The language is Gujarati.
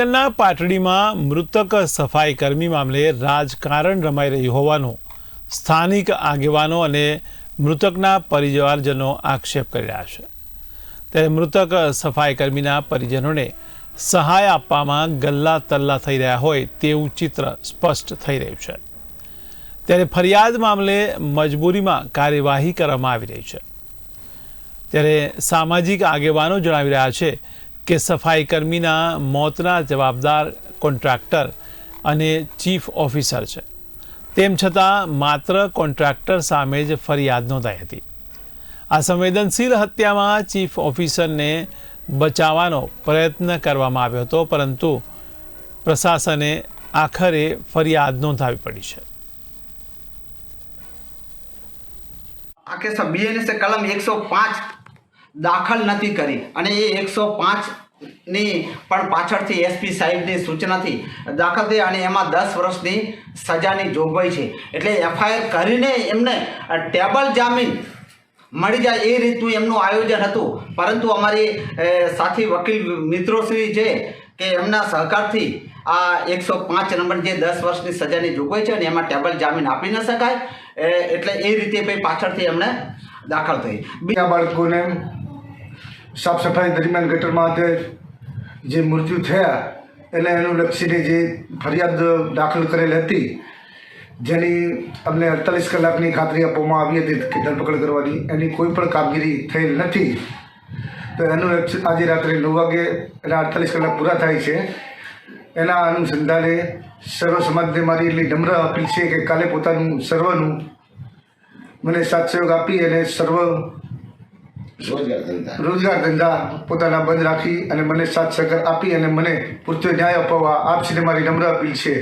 પાટડીમાં મૃતક સફાઈ કર્મી મામલે રાજકારણ રમાઈ રહ્યું હોવાનું સ્થાનિક આગેવાનો અને મૃતકના પરિવારજનો આક્ષેપ કરી રહ્યા છે। ત્યારે મૃતક સફાઈ કર્મીના પરિજનોને સહાય આપવામાં ગલ્લા તલ્લા થઈ રહ્યા હોય તેવું ચિત્ર સ્પષ્ટ થઈ રહ્યું છે। ત્યારે ફરિયાદ મામલે મજબૂરીમાં કાર્યવાહી કરવામાં આવી રહી છે। ત્યારે સામાજિક આગેવાનો જણાવી રહ્યા છે કે સફાઈ કર્મીના મોતના જવાબદાર કોન્ટ્રાક્ટર અને ચીફ ઓફિસર છે। તેમ છતાં માત્ર કોન્ટ્રાક્ટર સામે જ ફરિયાદ નોંધાઈ હતી। આ સંવેદનશીલ હત્યામાં ચીફ ઓફિસરને બચાવવાનો પ્રયત્ન કરવામાં આવ્યો હતો, પરંતુ પ્રશાસને આખરે ફરિયાદ નોંધાવી પડી છે। આ કેસમાં બીએનએસે કલમ 105 દાખલ નથી કરી અને એ 105 ની પણ પાછળથી એસપી સાહેબની સૂચનાથી દાખલ થઈ અને એમાં 10 વર્ષની સજાની જોગવાઈ છે। એટલે એફઆઈઆર કરીને એમને ટેબલ જામીન મળી જાય એ રીતનું એમનું આયોજન હતું, પરંતુ અમારી સાથી વકીલ મિત્રોશ્રી છે કે એમના સહકારથી આ 105 નંબર જે 10 વર્ષની સજાની જોગવાઈ છે અને એમાં ટેબલ જામીન આપી ન શકાય, એટલે એ રીતે પછી પાછળથી એમને દાખલ થઈ। બીજા બાળકોને સાફ સફાઈ દરમિયાન ગટરમાં જે મૃત્યુ થયા એટલે એનું લક્ષીને જે ફરિયાદ દાખલ કરેલ હતી, જેની અમને 48 કલાકની ખાતરી આપવામાં આવી હતી કે ધરપકડ કરવાની, એની કોઈ પણ કામગીરી થયેલ નથી। તો એનું આજે રાત્રે 9 વાગે એટલે 48 કલાક પૂરા થાય છે। એના અનુસંધાને સર્વ સમાજને મારી એટલી નમ્ર અપીલ છે કે કાલે પોતાનું સર્વનું મને સાથ સહયોગ આપી અને સર્વ રોજગાર ધંધા પોતાના બંધ રાખી અને મને સાથ સહકાર આપી અને મને પૂરતો ન્યાય અપાવવા આપશ્રીને મારી નમ્ર અપીલ છે।